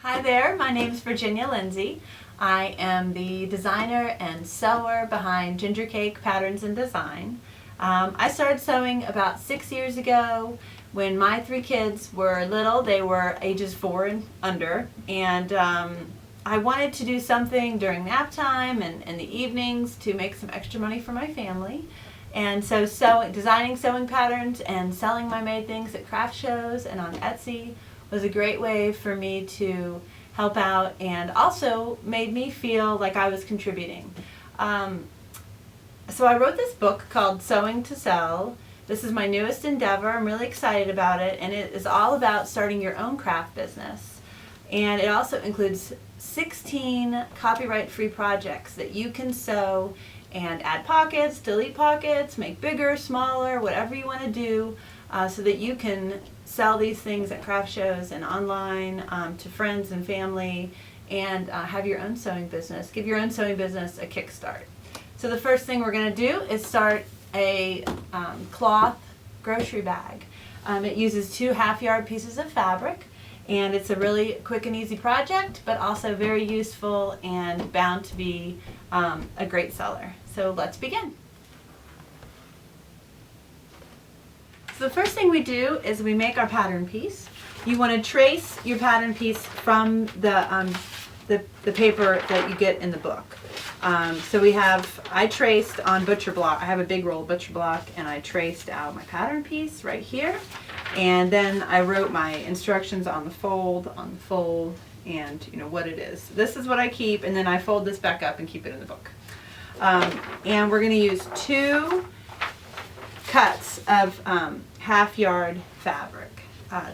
Hi there, my name is Virginia Lindsay. I am the designer and sewer behind Ginger Cake Patterns and Design. I started sewing about 6 years ago when my 3 kids were little. They were ages 4 and under, and I wanted to do something during nap time and in the evenings to make some extra money for my family. And so designing sewing patterns and selling my made things at craft shows and on Etsy was a great way for me to help out, and also made me feel like I was contributing. So I wrote this book called Sewing to Sell. This is my newest endeavor. I'm really excited about it, and it is all about starting your own craft business. And it also includes 16 copyright-free projects that you can sew and add pockets, delete pockets, make bigger, smaller, whatever you want to do, so that you can sell these things at craft shows and online to friends and family, and have your own sewing business. Give your own sewing business a kickstart. So the first thing we're going to do is start a cloth grocery bag. It uses 2 half-yard pieces of fabric, and it's a really quick and easy project, but also very useful and bound to be a great seller. So let's begin. So the first thing we do is we make our pattern piece. You want to trace your pattern piece from the paper that you get in the book. I traced on butcher block. I have a big roll of butcher block, and I traced out my pattern piece right here. And then I wrote my instructions on the fold, and you know what it is. This is what I keep, and then I fold this back up and keep it in the book. And we're going to use 2 cuts of half-yard fabric.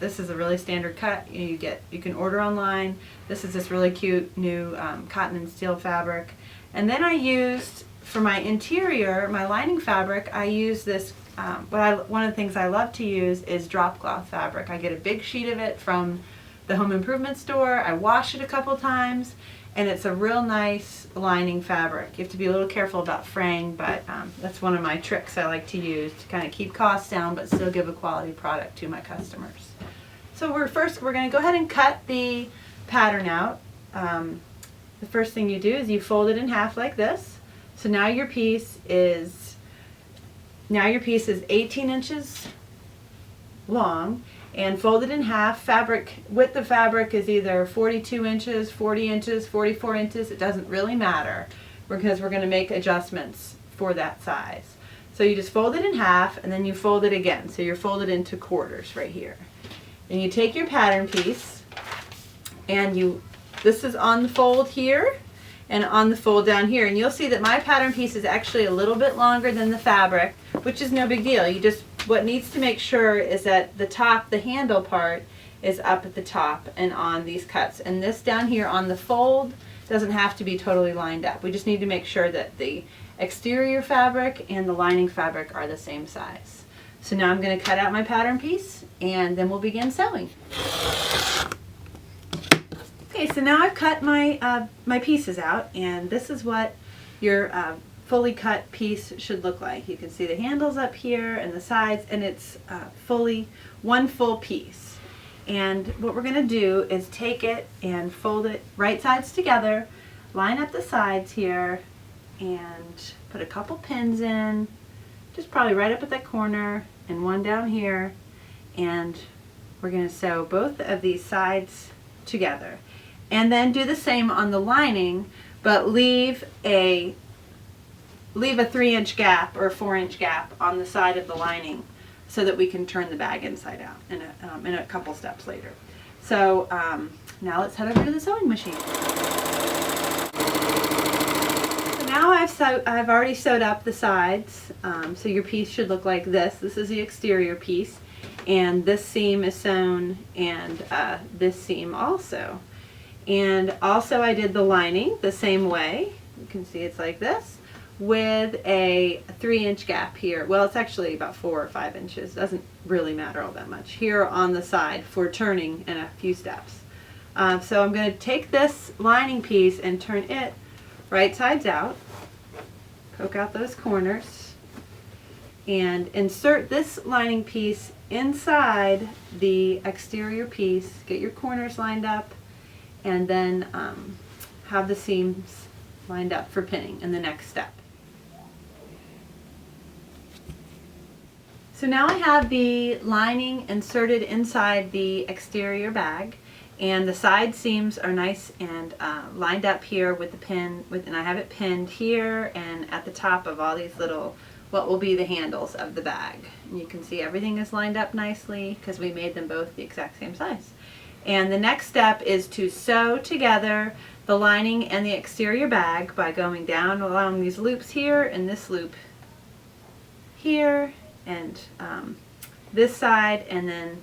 This is a really standard cut you can order online. This is this really cute new cotton and steel fabric. And then I used, for my interior, my lining fabric, I use this, one of the things I love to use is drop cloth fabric. I get a big sheet of it from the home improvement store. I wash it a couple times, and it's a real nice lining fabric. You have to be a little careful about fraying, but that's one of my tricks I like to use to kind of keep costs down but still give a quality product to my customers. So we're going to go ahead and cut the pattern out. The first thing you do is you fold it in half like this. So now your piece is 18 inches long, and folded in half. Width of fabric is either 42 inches, 40 inches, 44 inches. It doesn't really matter because we're going to make adjustments for that size. So you just fold it in half, and then you fold it again. So you're folded into quarters right here. And you take your pattern piece, and this is on the fold here and on the fold down here. And you'll see that my pattern piece is actually a little bit longer than the fabric, which is no big deal. What needs to make sure is that the handle part is up at the top and on these cuts. And this down here on the fold doesn't have to be totally lined up. We just need to make sure that the exterior fabric and the lining fabric are the same size. So now I'm going to cut out my pattern piece, and then we'll begin sewing. Okay, so now I've cut my pieces out, and this is what your fully cut piece should look like. You can see the handles up here and the sides, and it's one full piece. And what we're going to do is take it and fold it right sides together, line up the sides here, and put a couple pins in, just probably right up at that corner, and one down here, and we're going to sew both of these sides together. And then do the same on the lining, but leave a 3-inch gap or a 4-inch gap on the side of the lining so that we can turn the bag inside out in a couple steps later. So now let's head over to the sewing machine. So now I've already sewed up the sides, so your piece should look like this. This is the exterior piece, and this seam is sewn, and this seam also. And also I did the lining the same way. You can see it's like this, with a 3-inch gap here. Well, it's actually about 4 or 5 inches. Doesn't really matter all that much. Here on the side for turning in a few steps. So I'm going to take this lining piece and turn it right sides out. Poke out those corners. And insert this lining piece inside the exterior piece. Get your corners lined up, and then have the seams lined up for pinning in the next step. So now I have the lining inserted inside the exterior bag, and the side seams are nice and lined up here with the pin, and I have it pinned here and at the top of all these little, what will be the handles of the bag. And you can see everything is lined up nicely because we made them both the exact same size. And the next step is to sew together the lining and the exterior bag by going down along these loops here and this loop here and this side, and then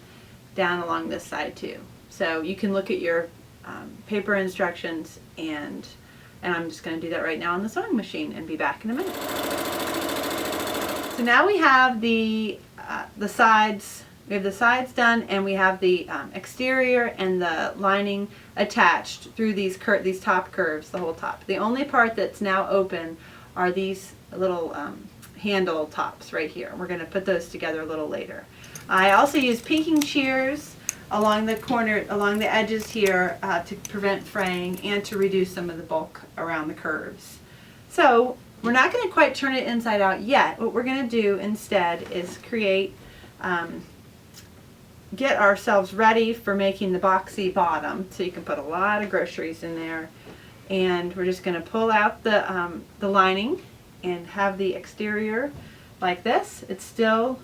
down along this side too. So you can look at your paper instructions, and I'm just going to do that right now on the sewing machine and be back in a minute. So now we have the sides. We have the sides done, and we have the exterior and the lining attached through these top curves, the whole top. The only part that's now open are these little handle tops right here. We're going to put those together a little later. I also use pinking shears along the corner, along the edges here to prevent fraying and to reduce some of the bulk around the curves. So we're not going to quite turn it inside out yet. What we're going to do instead is create, get ourselves ready for making the boxy bottom, so you can put a lot of groceries in there. And we're just going to pull out the lining and have the exterior like this. It's still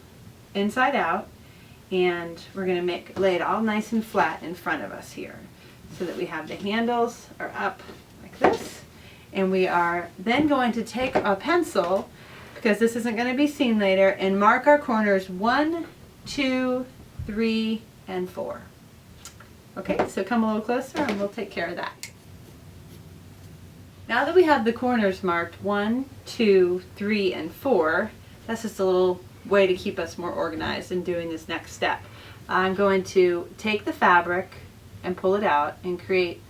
inside out, and we're going to lay it all nice and flat in front of us here so that we have the handles are up like this. And we are then going to take a pencil, because this isn't going to be seen later, and mark our corners 1, 2, 3, and 4. Okay, so come a little closer and we'll take care of that. Now that we have the corners marked 1, 2, 3, and 4, that's just a little way to keep us more organized in doing this next step. I'm going to take the fabric and pull it out and create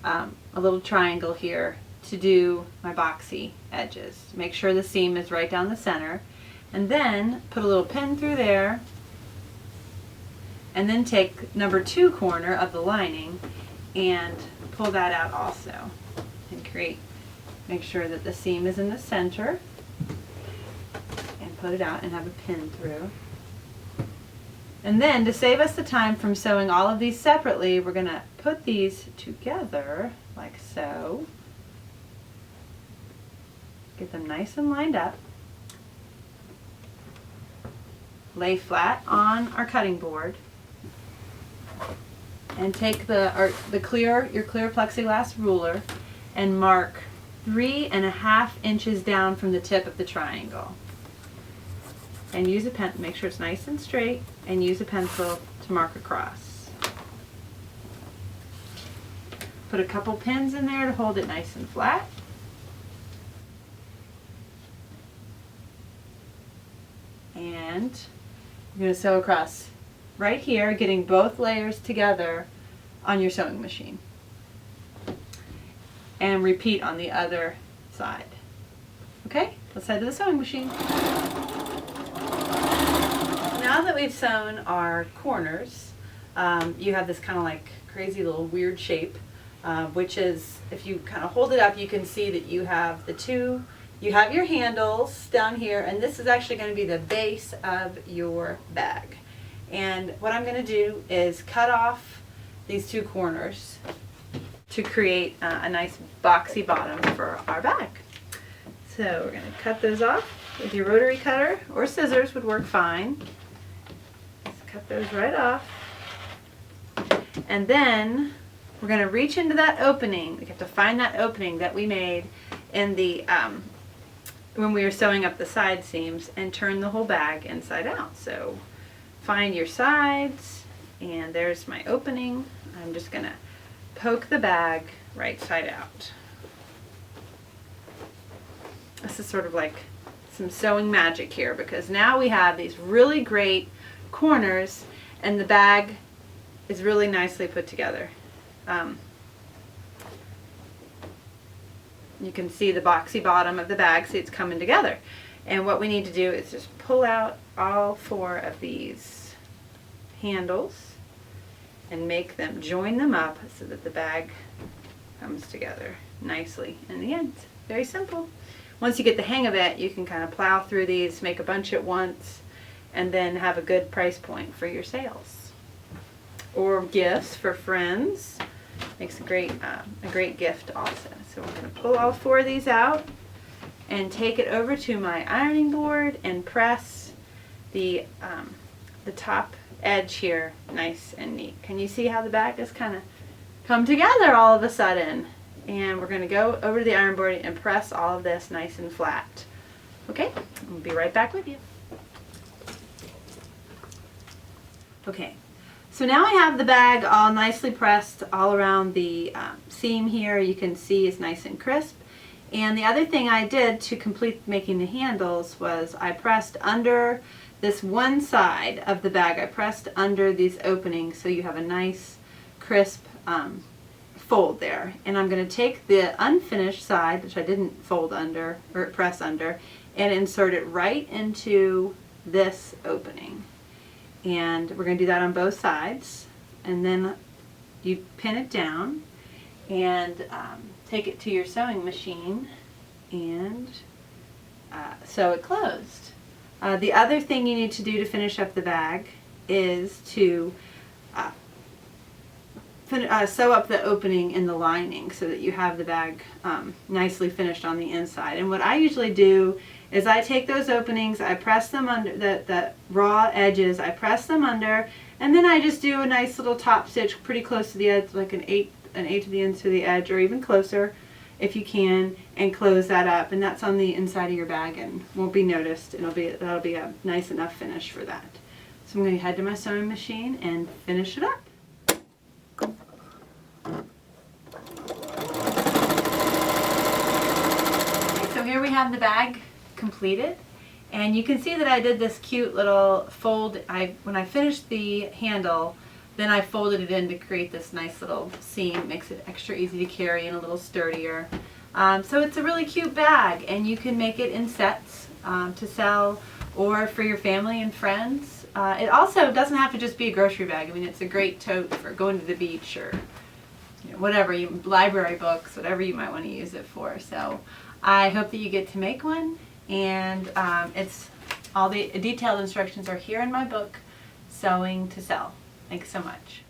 a little triangle here to do my boxy edges. Make sure the seam is right down the center, and then put a little pin through there, and then take number 2 corner of the lining and pull that out also, and make sure that the seam is in the center, and put it out and have a pin through. And then, to save us the time from sewing all of these separately, we're going to put these together like so. Get them nice and lined up. Lay flat on our cutting board, and take your clear plexiglass ruler and mark 3.5 inches down from the tip of the triangle. And use a pen, make sure it's nice and straight, and use a pencil to mark across. Put a couple pins in there to hold it nice and flat. And you're going to sew across right here, getting both layers together on your sewing machine. And repeat on the other side. Okay, let's head to the sewing machine. Now that we've sewn our corners, you have this kind of like crazy little weird shape, which is, if you kind of hold it up, you can see that you have you have your handles down here, and this is actually going to be the base of your bag. And what I'm going to do is cut off these 2 corners to create a nice boxy bottom for our bag. So we're going to cut those off with your rotary cutter, or scissors would work fine. Just cut those right off. And then we're going to reach into that opening. We have to find that opening that we made in the when we were sewing up the side seams, and turn the whole bag inside out. So find your sides, and there's my opening. I'm just going to poke the bag right side out. This is sort of like some sewing magic here, because now we have these really great corners, and the bag is really nicely put together. You can see the boxy bottom of the bag, see it's coming together. And what we need to do is just pull out all 4 of these handles and make them, join them up so that the bag comes together nicely in the end. Very simple. Once you get the hang of it, you can kind of plow through these, make a bunch at once, and then have a good price point for your sales. Or gifts for friends. Makes a great gift also. So I'm going to pull all 4 of these out and take it over to my ironing board and press the top edge here nice and neat. Can you see how the bag has kind of come together all of a sudden? And we're going to go over to the iron board and press all of this nice and flat. Okay, I'll be right back with you. Okay, so now I have the bag all nicely pressed all around the seam here. You can see it's nice and crisp. And the other thing I did to complete making the handles was I pressed under this one side of the bag. I pressed under these openings so you have a nice crisp fold there. And I'm going to take the unfinished side, which I didn't fold under or press under, and insert it right into this opening. And we're going to do that on both sides. And then you pin it down and take it to your sewing machine and sew it closed. The other thing you need to do to finish up the bag is to sew up the opening in the lining so that you have the bag nicely finished on the inside. And what I usually do is I take those openings, I press them under, the raw edges, I press them under, and then I just do a nice little top stitch pretty close to the edge, like an eighth of the inch to the edge, or even closer if you can, and close that up. And that's on the inside of your bag and won't be noticed. That'll be a nice enough finish for that. So I'm going to head to my sewing machine and finish it up. So here we have the bag completed, and you can see that I did this cute little fold. When I finished the handle, then I folded it in to create this nice little seam. It makes it extra easy to carry and a little sturdier. So it's a really cute bag, and you can make it in sets to sell or for your family and friends. It also doesn't have to just be a grocery bag. I mean, it's a great tote for going to the beach or whatever, library books, whatever you might want to use it for. So I hope that you get to make one, and all the detailed instructions are here in my book, Sewing to Sell. Thanks so much.